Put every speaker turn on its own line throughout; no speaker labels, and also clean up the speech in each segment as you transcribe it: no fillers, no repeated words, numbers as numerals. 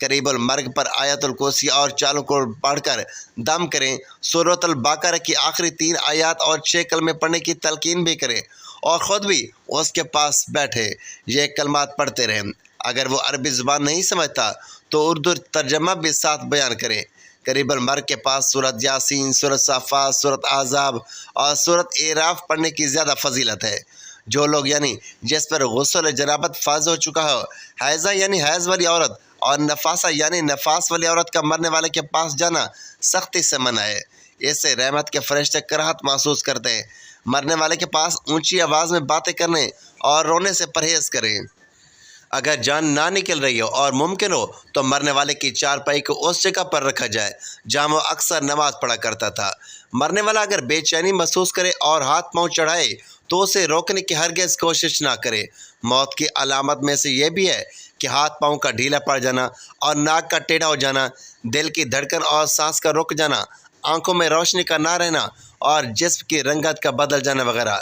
قریب المرگ پر آیت الکرسی اور 4 کو پڑھ کر دم کریں۔ سورۃ البقرہ کی آخری 3 آیات اور 6 کلمے پڑھنے کی تلقین بھی کریں اور خود بھی اس کے پاس بیٹھے یہ کلمات پڑھتے رہیں۔ اگر وہ عربی زبان نہیں سمجھتا تو اردو ترجمہ بھی ساتھ بیان کریں۔ قریب المرگ کے پاس سورۃ یاسین، سورۃ صافات، سورۃ احزاب اور سورۃ اعراف پڑھنے کی زیادہ فضیلت ہے۔ جو لوگ یعنی جس پر غسل جنابت فرض ہو چکا ہو، حیضہ یعنی حیض والی عورت اور نفاسہ یعنی نفاس والی عورت کا مرنے والے کے پاس جانا سختی سے منع ہے۔ اس سے رحمت کے فرشتے کراہت محسوس کرتے ہیں۔ مرنے والے کے پاس اونچی آواز میں باتیں کرنے اور رونے سے پرہیز کریں۔ اگر جان نہ نکل رہی ہو اور ممکن ہو تو مرنے والے کی چارپائی کو اس جگہ پر رکھا جائے جہاں وہ اکثر نماز پڑھا کرتا تھا۔ مرنے والا اگر بے چینی محسوس کرے اور ہاتھ پاؤں چڑھائے تو اسے روکنے کی ہرگز کوشش نہ کرے۔ موت کی علامت میں سے یہ بھی ہے کہ ہاتھ پاؤں کا ڈھیلا پڑ جانا اور ناک کا ٹیڑھا ہو جانا، دل کی دھڑکن اور سانس کا رک جانا، آنکھوں میں روشنی کا نہ رہنا اور جسم کی رنگت کا بدل جانا وغیرہ۔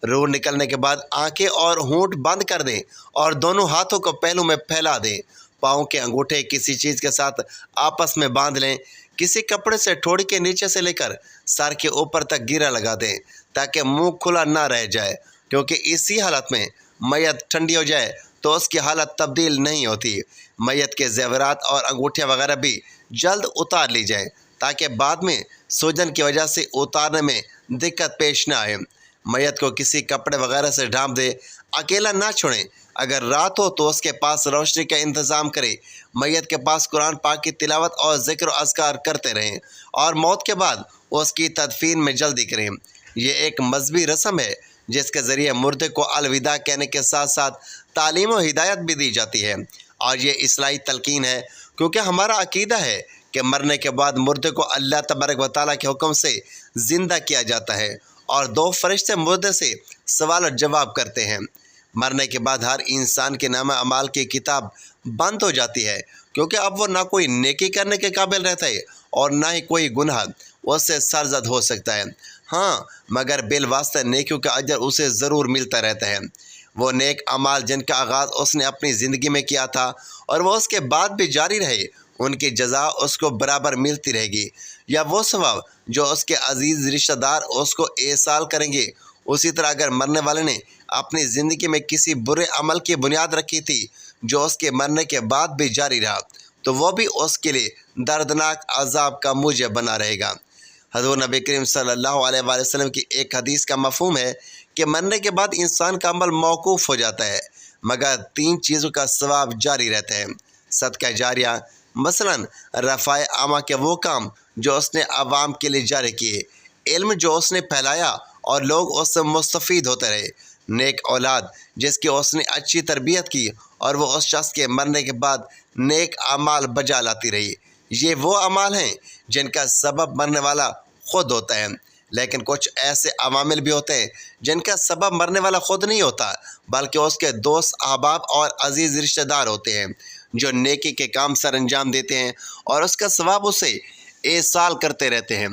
روح نکلنے کے بعد آنکھیں اور ہونٹ بند کر دیں اور دونوں ہاتھوں کو پہلو میں پھیلا دیں۔ پاؤں کے انگوٹھے کسی چیز کے ساتھ آپس میں باندھ لیں۔ کسی کپڑے سے ٹھوڑی کے نیچے سے لے کر سر کے اوپر تک گیرا لگا دیں تاکہ منہ کھلا نہ رہ جائے، کیونکہ اسی حالت میں میت ٹھنڈی ہو جائے تو اس کی حالت تبدیل نہیں ہوتی۔ میت کے زیورات اور انگوٹھیاں وغیرہ بھی جلد اتار لی جائیں تاکہ بعد میں سوجن کی وجہ سے اتارنے میں دقت پیش نہ آئے۔ میت کو کسی کپڑے وغیرہ سے ڈھانپ دے، اکیلا نہ چھوڑیں۔ اگر رات ہو تو اس کے پاس روشنی کا انتظام کریں۔ میت کے پاس قرآن پاک کی تلاوت اور ذکر و اذکار کرتے رہیں اور موت کے بعد اس کی تدفین میں جلدی کریں۔ یہ ایک مذہبی رسم ہے جس کے ذریعے مردے کو الوداع کہنے کے ساتھ ساتھ تعلیم و ہدایت بھی دی جاتی ہے، اور یہ اصلاحی تلقین ہے کیونکہ ہمارا عقیدہ ہے کہ مرنے کے بعد مردے کو اللہ تبارک و تعالیٰ کے حکم سے زندہ کیا جاتا ہے اور 2 فرشتے مردے سے سوال و جواب کرتے ہیں۔ مرنے کے بعد ہر انسان کے نامہ اعمال کی کتاب بند ہو جاتی ہے، کیونکہ اب وہ نہ کوئی نیکی کرنے کے قابل رہتا ہے اور نہ ہی کوئی گناہ اس سے سرزد ہو سکتا ہے۔ ہاں، مگر بالواسطہ نیکیوں کا اجر اسے ضرور ملتا رہتا ہے۔ وہ نیک اعمال جن کا آغاز اس نے اپنی زندگی میں کیا تھا اور وہ اس کے بعد بھی جاری رہے، ان کی جزا اس کو برابر ملتی رہے گی، یا وہ ثواب جو اس کے عزیز رشتہ دار اس کو ایصال کریں گے۔ اسی طرح اگر مرنے والے نے اپنی زندگی میں کسی برے عمل کی بنیاد رکھی تھی جو اس کے مرنے کے بعد بھی جاری رہا، تو وہ بھی اس کے لیے دردناک عذاب کا موجب بنا رہے گا۔ حضور نبی کریم صلی اللہ علیہ وآلہ وسلم کی ایک حدیث کا مفہوم ہے کہ مرنے کے بعد انسان کا عمل موقوف ہو جاتا ہے، مگر 3 چیزوں کا ثواب جاری رہتا ہے۔ صدقہ جاریہ، مثلاً رفع عامہ کے وہ کام جو اس نے عوام کے لیے جاری کیے، علم جو اس نے پھیلایا اور لوگ اس سے مستفید ہوتے رہے، نیک اولاد جس کی اس نے اچھی تربیت کی اور وہ اس شخص کے مرنے کے بعد نیک اعمال بجا لاتی رہی۔ یہ وہ اعمال ہیں جن کا سبب مرنے والا خود ہوتا ہے، لیکن کچھ ایسے عوامل بھی ہوتے ہیں جن کا سبب مرنے والا خود نہیں ہوتا، بلکہ اس کے دوست، احباب اور عزیز رشتہ دار ہوتے ہیں جو نیکی کے کام سر انجام دیتے ہیں اور اس کا ثواب اسے ایصال کرتے رہتے ہیں۔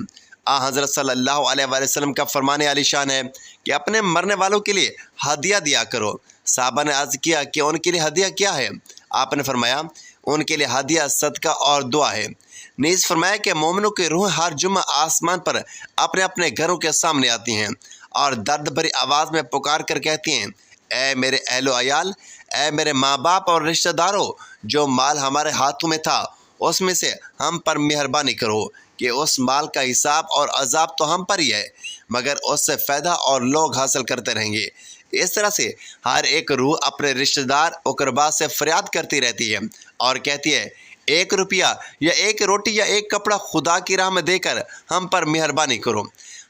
حضرت صلی اللہ علیہ وآلہ وسلم کا فرمان عالی شان ہے کہ اپنے مرنے والوں کے لیے ہدیہ دیا کرو۔ صحابہ نے عرض کیا کہ ان کے لیے ہدیہ کیا ہے؟ آپ نے فرمایا ان کے لیے ہدیہ صدقہ اور دعا ہے۔ نیز فرمایا کہ مومنوں کی روح ہر جمعہ آسمان پر اپنے اپنے گھروں کے سامنے آتی ہیں اور درد بھری آواز میں پکار کر کہتی ہیں، اے میرے اہل و عیال، اے میرے ماں باپ اور رشتہ داروں، جو مال ہمارے ہاتھوں میں تھا اس میں سے ہم پر مہربانی کرو کہ اس مال کا حساب اور عذاب تو ہم پر ہی ہے، مگر اس سے فائدہ اور لوگ حاصل کرتے رہیں گے۔ اس طرح سے ہر ایک روح اپنے رشتہ دار اقربا سے فریاد کرتی رہتی ہے اور کہتی ہے، 1 روپیہ یا 1 روٹی یا 1 کپڑا خدا کی راہ میں دے کر ہم پر مہربانی کرو۔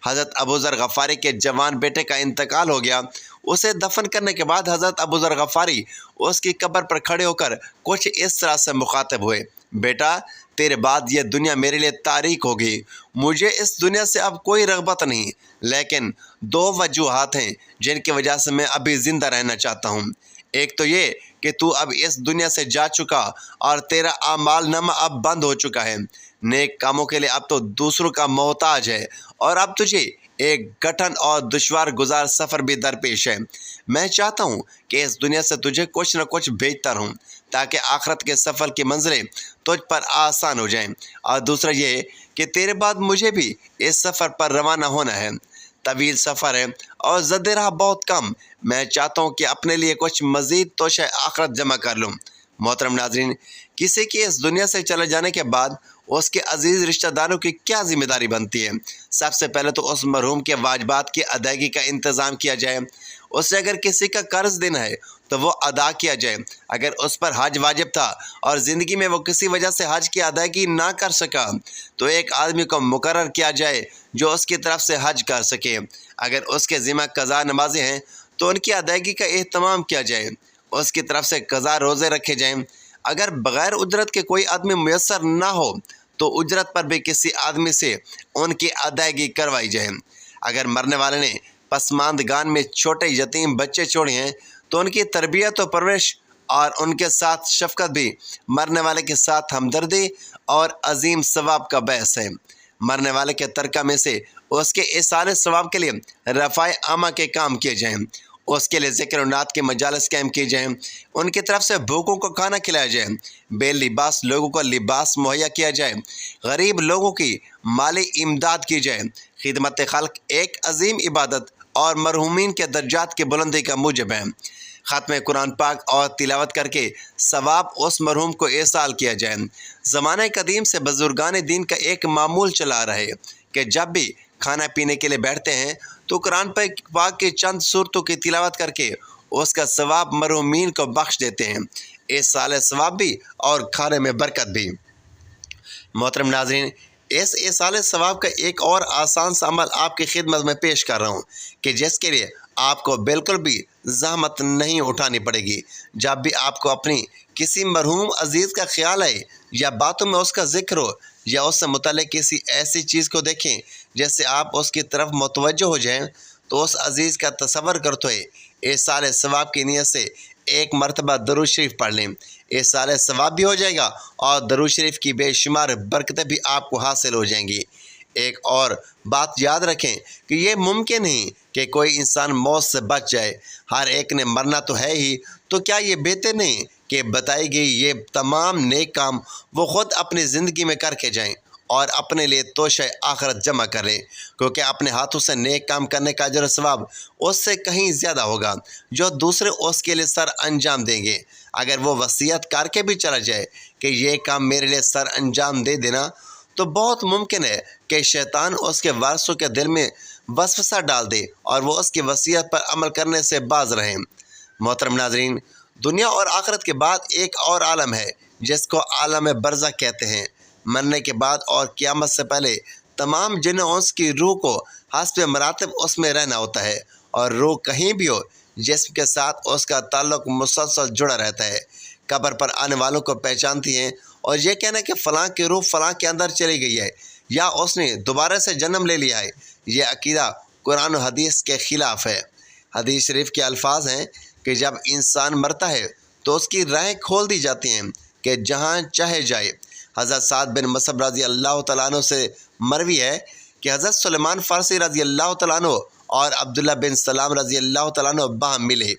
حضرت ابو ذر غفاری کے جوان بیٹے کا انتقال ہو گیا۔ اسے دفن کرنے کے بعد حضرت ابو ذر غفاری اس کی قبر پر کھڑے ہو کر کچھ اس طرح سے مخاطب ہوئے، بیٹا، تیرے بعد یہ دنیا میرے لیے تاریک ہوگی، مجھے اس دنیا سے اب کوئی رغبت نہیں، لیکن 2 وجوہات ہیں جن کی وجہ سے میں ابھی زندہ رہنا چاہتا ہوں۔ ایک تو یہ کہ تو اب اس دنیا سے جا چکا اور تیرا اعمال نامہ اب بند ہو چکا ہے، نیک کاموں کے لیے اب تو دوسروں کا محتاج ہے اور اب تجھے ایک کٹھن اور دشوار گزار سفر بھی درپیش ہے۔ میں چاہتا ہوں کہ اس دنیا سے تجھے کچھ نہ کچھ بھیجتا رہوں تاکہ آخرت کے سفر کی منزلیں تجھ پر آسان ہو جائیں، اور دوسرا یہ کہ تیرے بعد مجھے بھی اس سفر پر روانہ ہونا ہے۔ طویل سفر ہے اور زد راہ بہت کم۔ میں چاہتا ہوں کہ اپنے لیے کچھ مزید توشہ آخرت جمع کر لوں۔ محترم ناظرین، کسی کے اس دنیا سے چلے جانے کے بعد اس کے عزیز رشتہ داروں کی کیا ذمہ داری بنتی ہے؟ سب سے پہلے تو اس مرحوم کے واجبات کی ادائیگی کا انتظام کیا جائے۔ اسے اگر کسی کا قرض دینا ہے تو وہ ادا کیا جائے۔ اگر اس پر حج واجب تھا اور زندگی میں وہ کسی وجہ سے حج کی ادائیگی نہ کر سکا تو ایک آدمی کو مقرر کیا جائے جو اس کی طرف سے حج کر سکے۔ اگر اس کے ذمہ قضا نمازیں ہیں تو ان کی ادائیگی کا اہتمام کیا جائے۔ اس کی طرف سے قضا روزے رکھے جائیں۔ اگر بغیر اجرت کے کوئی آدمی میسر نہ ہو تو اجرت پر بھی کسی آدمی سے ان کی ادائیگی کروائی جائے۔ اگر مرنے والے نے پسماندگان میں چھوٹے یتیم بچے چھوڑے ہیں تو ان کی تربیت و پرورش اور ان کے ساتھ شفقت بھی مرنے والے کے ساتھ ہمدردی اور عظیم ثواب کا باعث ہے۔ مرنے والے کے ترکہ میں سے اس کے ایصال ثواب کے لیے رفع عامہ کے کام کیے جائیں۔ اس کے لیے ذکر و نعت کے مجالس قائم کیے جائیں۔ ان کی طرف سے بھوکوں کو کھانا کھلایا جائے۔ بے لباس لوگوں کو لباس مہیا کیا جائے۔ غریب لوگوں کی مالی امداد کی جائے۔ خدمت خلق ایک عظیم عبادت اور مرحومین کے درجات کی بلندی کا موجب ہے۔ ختم قرآن پاک اور تلاوت کر کے ثواب اس مرحوم کو ایصال کیا جائے۔ زمانہ قدیم سے بزرگان دین کا ایک معمول چلا رہا ہے کہ جب بھی کھانا پینے کے لیے بیٹھتے ہیں تو قرآن پاک کی چند سورتوں کی تلاوت کر کے اس کا ثواب مرحومین کو بخش دیتے ہیں۔ ایصال ثواب بھی اور کھانے میں برکت بھی۔ محترم ناظرین، اس ایصال ثواب کا ایک اور آسان سا عمل آپ کی خدمت میں پیش کر رہا ہوں کہ جس کے لیے آپ کو بالکل بھی زحمت نہیں اٹھانی پڑے گی۔ جب بھی آپ کو اپنی کسی مرحوم عزیز کا خیال آئے یا باتوں میں اس کا ذکر ہو یا اس سے متعلق کسی ایسی چیز کو دیکھیں جس سے آپ اس کی طرف متوجہ ہو جائیں تو اس عزیز کا تصور کرتے ہوئے ایصال ثواب کی نیت سے ایک مرتبہ درود شریف پڑھ لیں۔ ایصال ثواب بھی ہو جائے گا اور درود شریف کی بے شمار برکتیں بھی آپ کو حاصل ہو جائیں گی۔ ایک اور بات یاد رکھیں کہ یہ ممکن نہیں کہ کوئی انسان موت سے بچ جائے۔ ہر ایک نے مرنا تو ہے ہی، تو کیا یہ بہتر نہیں کہ بتائی گئی یہ تمام نیک کام وہ خود اپنی زندگی میں کر کے جائیں اور اپنے لیے توشہ آخرت جمع کر لیں، کیونکہ اپنے ہاتھوں سے نیک کام کرنے کا اجر و ثواب اس سے کہیں زیادہ ہوگا جو دوسرے اس کے لیے سر انجام دیں گے۔ اگر وہ وصیت کر کے بھی چلا جائے کہ یہ کام میرے لیے سر انجام دے دینا تو بہت ممکن ہے کہ شیطان اس کے وارثوں کے دل میں وسوسہ ڈال دے اور وہ اس کی وصیت پر عمل کرنے سے باز رہیں۔ محترم ناظرین، دنیا اور آخرت کے بعد ایک اور عالم ہے جس کو عالم برزخ کہتے ہیں۔ مرنے کے بعد اور قیامت سے پہلے تمام جن و انس کی روح کو حسب مراتب اس میں رہنا ہوتا ہے، اور روح کہیں بھی ہو جسم کے ساتھ اس کا تعلق مسلسل جڑا رہتا ہے۔ قبر پر آنے والوں کو پہچانتی ہیں، اور یہ کہنا کہ فلاں کی روح فلاں کے اندر چلی گئی ہے یا اس نے دوبارہ سے جنم لے لیا ہے، یہ عقیدہ قرآن و حدیث کے خلاف ہے۔ حدیث شریف کے الفاظ ہیں کہ جب انسان مرتا ہے تو اس کی راہیں کھول دی جاتی ہیں کہ جہاں چاہے جائے۔ حضرت سعد بن مصعب رضی اللہ تعالیٰ عنہ سے مروی ہے کہ حضرت سلیمان فارسی رضی اللہ تعالیٰ عنہ اور عبداللہ بن سلام رضی اللہ تعالیٰ عنہ باہم ملے۔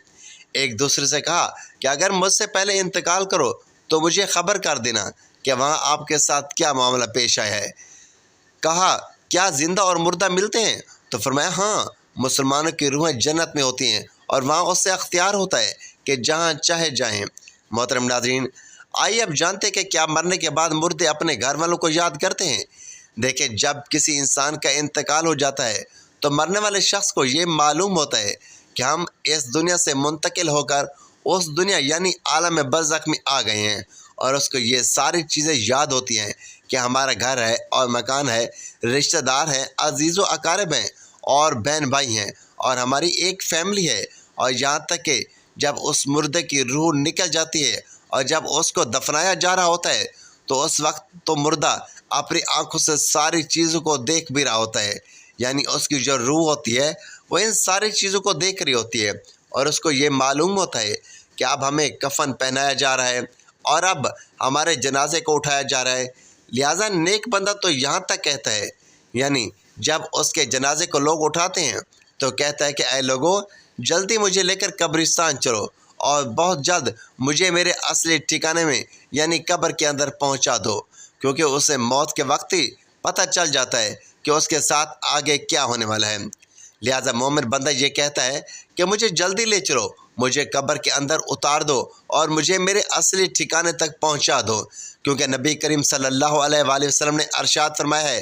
ایک دوسرے سے کہا کہ اگر مجھ سے پہلے انتقال کرو تو مجھے خبر کر دینا کہ وہاں آپ کے ساتھ کیا معاملہ پیش آیا ہے۔ کہا کیا زندہ اور مردہ ملتے ہیں؟ تو فرمایا ہاں، مسلمانوں کی روحیں جنت میں ہوتی ہیں اور وہاں اس سے اختیار ہوتا ہے کہ جہاں چاہے جائیں۔ محترم ناظرین، آئیے اب جانتے کہ کیا مرنے کے بعد مردے اپنے گھر والوں کو یاد کرتے ہیں؟ دیکھیں، جب کسی انسان کا انتقال ہو جاتا ہے تو مرنے والے شخص کو یہ معلوم ہوتا ہے کہ ہم اس دنیا سے منتقل ہو کر اس دنیا یعنی عالم برزخ میں آ گئے ہیں، اور اس کو یہ ساری چیزیں یاد ہوتی ہیں کہ ہمارا گھر ہے اور مکان ہے، رشتہ دار ہیں، عزیز و اقارب ہیں اور بہن بھائی ہیں، اور ہماری ایک فیملی ہے۔ اور یہاں تک کہ جب اس مردے کی روح نکل جاتی ہے اور جب اس کو دفنایا جا رہا ہوتا ہے تو اس وقت تو مردہ اپنی آنکھوں سے ساری چیزوں کو دیکھ بھی رہا ہوتا ہے، یعنی اس کی جو روح ہوتی ہے وہ ان ساری چیزوں کو دیکھ رہی ہوتی ہے، اور اس کو یہ معلوم ہوتا ہے کہ اب ہمیں کفن پہنایا جا رہا ہے اور اب ہمارے جنازے کو اٹھایا جا رہا ہے۔ لہٰذا نیک بندہ تو یہاں تک کہتا ہے یعنی جب اس کے جنازے کو لوگ اٹھاتے ہیں تو کہتا ہے کہ اے لوگوں، جلدی مجھے لے کر قبرستان چلو اور بہت جلد مجھے میرے اصلی ٹھکانے میں یعنی قبر کے اندر پہنچا دو، کیونکہ اسے موت کے وقت ہی پتہ چل جاتا ہے کہ اس کے ساتھ آگے کیا ہونے والا ہے۔ لہٰذا مومن بندہ یہ کہتا ہے کہ مجھے جلدی لے چلو، مجھے قبر کے اندر اتار دو اور مجھے میرے اصلی ٹھکانے تک پہنچا دو، کیونکہ نبی کریم صلی اللہ علیہ وآلہ وسلم نے ارشاد فرمایا ہے،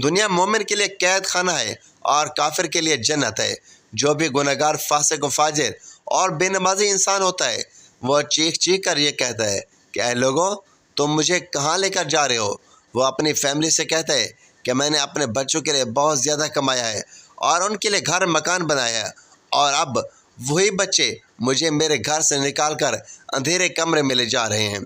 دنیا مومن کے لیے قید خانہ ہے اور کافر کے لیے جنت ہے۔ جو بھی گنہگار، فاسق و فاجر اور بے نمازی انسان ہوتا ہے وہ چیخ چیخ کر یہ کہتا ہے کہ اے لوگوں، تم مجھے کہاں لے کر جا رہے ہو؟ وہ اپنی فیملی سے کہتا ہے کہ میں نے اپنے بچوں کے لیے بہت زیادہ کمایا ہے اور ان کے لیے گھر مکان بنایا ہے، اور اب وہی بچے مجھے میرے گھر سے نکال کر اندھیرے کمرے میں لے جا رہے ہیں۔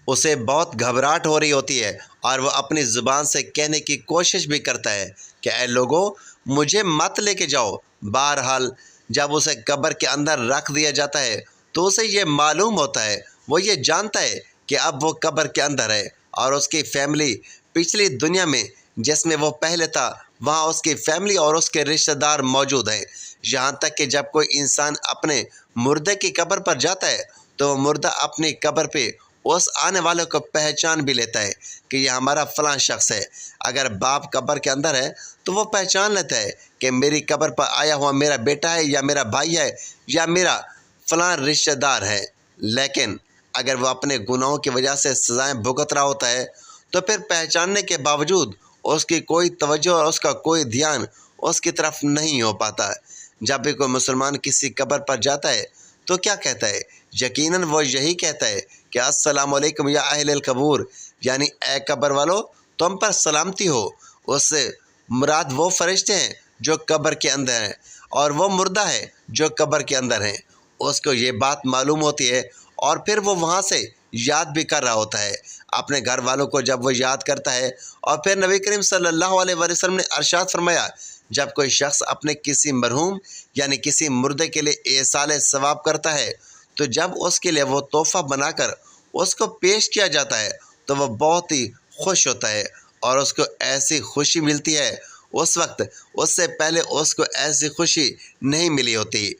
اسے بہت گھبراہٹ ہو رہی ہوتی ہے اور وہ اپنی زبان سے کہنے کی کوشش بھی کرتا ہے کہ اے لوگوں، مجھے مت لے کے جاؤ۔ بہرحال جب اسے قبر کے اندر رکھ دیا جاتا ہے تو اسے یہ معلوم ہوتا ہے، وہ یہ جانتا ہے کہ اب وہ قبر کے اندر ہے اور اس کی فیملی پچھلی دنیا میں جس میں وہ پہلے تھا وہاں اس کی فیملی اور اس کے رشتہ دار موجود ہیں، یہاں تک کہ جب کوئی انسان اپنے مردے کی قبر پر جاتا ہے تو وہ مردہ اپنی قبر پہ اس آنے والے کو پہچان بھی لیتا ہے کہ یہ ہمارا فلاں شخص ہے۔ اگر باپ قبر کے اندر ہے تو وہ پہچان لیتا ہے کہ میری قبر پر آیا ہوا میرا بیٹا ہے یا میرا بھائی ہے یا میرا فلاں رشتہ دار ہے۔ لیکن اگر وہ اپنے گناہوں کی وجہ سے سزائیں بھگت رہا ہوتا ہے تو پھر پہچاننے کے باوجود اس کی کوئی توجہ اور اس کا کوئی دھیان اس کی طرف نہیں ہو پاتا۔ جب بھی کوئی مسلمان کسی قبر پر جاتا ہے تو کیا کہتا ہے؟ یقیناً وہ یہی کہتا ہے کہ السلام علیکم یا اہل القبور، یعنی اے قبر والو، تم پر سلامتی ہو۔ اس سے مراد وہ فرشتے ہیں جو قبر کے اندر ہیں اور وہ مردہ ہے جو قبر کے اندر ہیں۔ اس کو یہ بات معلوم ہوتی ہے اور پھر وہ وہاں سے یاد بھی کر رہا ہوتا ہے اپنے گھر والوں کو۔ جب وہ یاد کرتا ہے اور پھر نبی کریم صلی اللہ علیہ وسلم نے ارشاد فرمایا، جب کوئی شخص اپنے کسی مرحوم یعنی کسی مردے کے لیے ایصال ثواب کرتا ہے تو جب اس کے لیے وہ تحفہ بنا کر اس کو پیش کیا جاتا ہے تو وہ بہت ہی خوش ہوتا ہے اور اس کو ایسی خوشی ملتی ہے اس وقت اس سے پہلے اس کو ایسی خوشی نہیں ملی ہوتی۔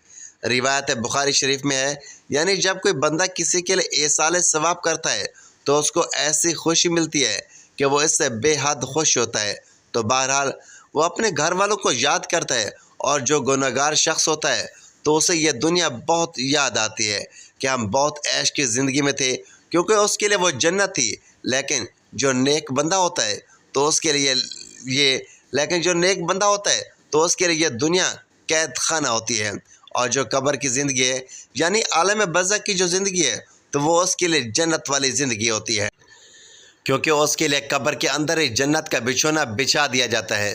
روایت بخاری شریف میں ہے، یعنی جب کوئی بندہ کسی کے لیے ایصال ثواب کرتا ہے تو اس کو ایسی خوشی ملتی ہے کہ وہ اس سے بے حد خوش ہوتا ہے۔ تو بہرحال وہ اپنے گھر والوں کو یاد کرتا ہے، اور جو گنہگار شخص ہوتا ہے تو اسے یہ دنیا بہت یاد آتی ہے کہ ہم بہت عیش کی زندگی میں تھے، کیونکہ اس کے لیے وہ جنت تھی۔ لیکن جو نیک بندہ ہوتا ہے تو اس کے لیے یہ دنیا قید خانہ ہوتی ہے، اور جو قبر کی زندگی ہے یعنی عالم برزخ کی جو زندگی ہے تو وہ اس کے لیے جنت والی زندگی ہوتی ہے، کیونکہ اس کے لیے قبر کے اندر ہی جنت کا بچھونا بچھا دیا جاتا ہے۔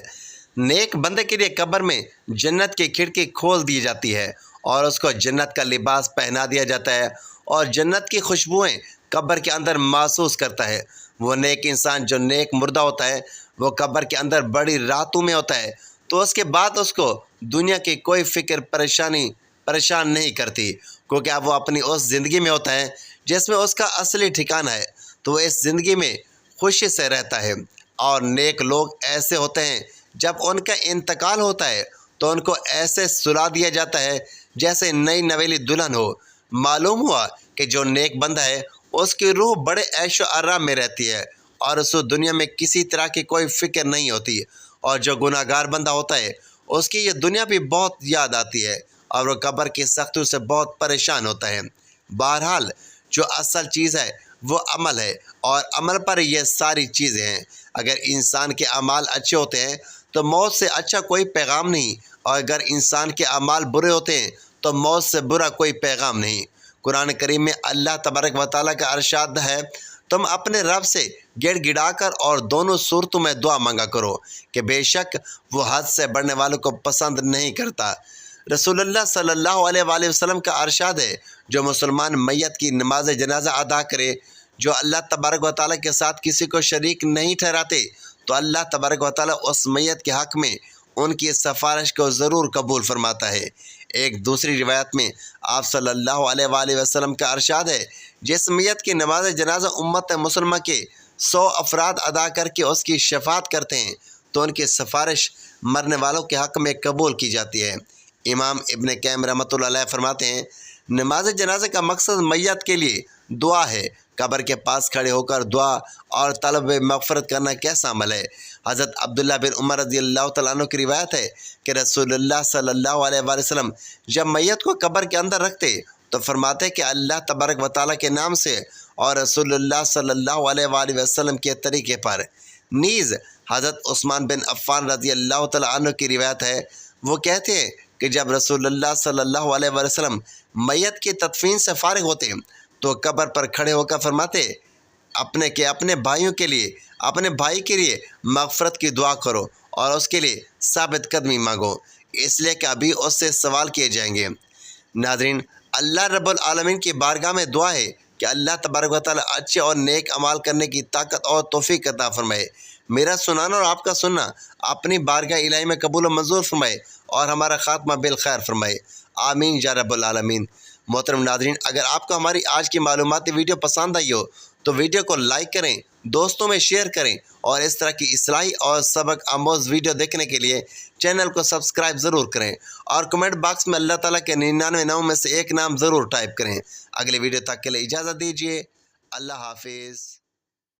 نیک بندے کے لیے قبر میں جنت کی کھڑکی کھول دی جاتی ہے اور اس کو جنت کا لباس پہنا دیا جاتا ہے، اور جنت کی خوشبوئیں قبر کے اندر محسوس کرتا ہے۔ وہ نیک انسان جو نیک مردہ ہوتا ہے وہ قبر کے اندر بڑی راحتوں میں ہوتا ہے، تو اس کے بعد اس کو دنیا کی کوئی فکر پریشان نہیں کرتی، کیونکہ اب وہ اپنی اس زندگی میں ہوتا ہے جس میں اس کا اصلی ٹھکانہ ہے، تو وہ اس زندگی میں خوشی سے رہتا ہے۔ اور نیک لوگ ایسے ہوتے ہیں، جب ان کا انتقال ہوتا ہے تو ان کو ایسے سلا دیا جاتا ہے جیسے نئی نویلی دلہن ہو۔ معلوم ہوا کہ جو نیک بندہ ہے اس کی روح بڑے عیش و آرام میں رہتی ہے اور اس کو دنیا میں کسی طرح کی کوئی فکر نہیں ہوتی، اور جو گناہ گار بندہ ہوتا ہے اس کی یہ دنیا بھی بہت یاد آتی ہے اور وہ قبر کی سختیوں سے بہت پریشان ہوتا ہے۔ بہرحال جو اصل چیز ہے وہ عمل ہے، اور عمل پر یہ ساری چیزیں ہیں۔ اگر انسان کے اعمال اچھے ہوتے ہیں تو موت سے اچھا کوئی پیغام نہیں، اور اگر انسان کے اعمال برے ہوتے ہیں تو موت سے برا کوئی پیغام نہیں۔ قرآن کریم میں اللہ تبارک و تعالیٰ کا ارشاد ہے، تم اپنے رب سے گڑ گڑا کر اور دونوں صورتوں میں دعا مانگا کرو کہ بے شک وہ حد سے بڑھنے والوں کو پسند نہیں کرتا۔ رسول اللہ صلی اللہ علیہ وآلہ وسلم کا ارشاد ہے، جو مسلمان میت کی نماز جنازہ ادا کرے، جو اللہ تبارک و تعالیٰ کے ساتھ کسی کو شریک نہیں ٹھہراتے، تو اللہ تبارک و تعالیٰ اس میت کے حق میں ان کی سفارش کو ضرور قبول فرماتا ہے۔ ایک دوسری روایت میں آپ صلی اللہ علیہ وآلہ وسلم کا ارشاد ہے، جس میت کی نماز جنازہ امت مسلمہ کے 100 افراد ادا کر کے اس کی شفاعت کرتے ہیں تو ان کی سفارش مرنے والوں کے حق میں قبول کی جاتی ہے۔ امام ابن قیم رحمۃ اللہ علیہ فرماتے ہیں، نماز جنازے کا مقصد میت کے لیے دعا ہے۔ قبر کے پاس کھڑے ہو کر دعا اور طلب مغفرت کرنا کیسا عمل ہے؟ حضرت عبداللہ بن عمر رضی اللہ تعالیٰ عنہ کی روایت ہے کہ رسول اللہ صلی اللہ علیہ وآلہ وسلم جب میت کو قبر کے اندر رکھتے تو فرماتے کہ اللہ تبارک و تعالیٰ کے نام سے اور رسول اللہ صلی اللہ علیہ وآلہ وسلم کے طریقے پر۔ نیز حضرت عثمان بن عفان رضی اللہ تعالیٰ عنہ کی روایت ہے، وہ کہتے ہیں کہ جب رسول اللہ صلی اللہ علیہ وآلہ وسلم میت کی تدفین سے فارغ ہوتے تو قبر پر کھڑے ہو کر فرماتے اپنے بھائیوں کے لیے، اپنے بھائی کے لیے مغفرت کی دعا کرو اور اس کے لیے ثابت قدمی مانگو، اس لیے کہ ابھی اس سے سوال کیے جائیں گے۔ ناظرین، اللہ رب العالمین کی بارگاہ میں دعا ہے کہ اللہ تبارک و تعالیٰ اچھے اور نیک اعمال کرنے کی طاقت اور توفیق عطا فرمائے۔ میرا سنانا اور آپ کا سننا اپنی بارگاہ الہی میں قبول و منظور فرمائے اور ہمارا خاتمہ بالخیر فرمائے، آمین یا رب العالمین۔ محترم ناظرین، اگر آپ کو ہماری آج کی معلوماتی ویڈیو پسند آئی ہو تو ویڈیو کو لائک کریں، دوستوں میں شیئر کریں اور اس طرح کی اصلاحی اور سبق آموز ویڈیو دیکھنے کے لیے چینل کو سبسکرائب ضرور کریں اور کمنٹ باکس میں اللہ تعالیٰ کے 99 ناموں میں سے ایک نام ضرور ٹائپ کریں۔ اگلے ویڈیو تک کے لیے اجازت دیجیے، اللہ حافظ۔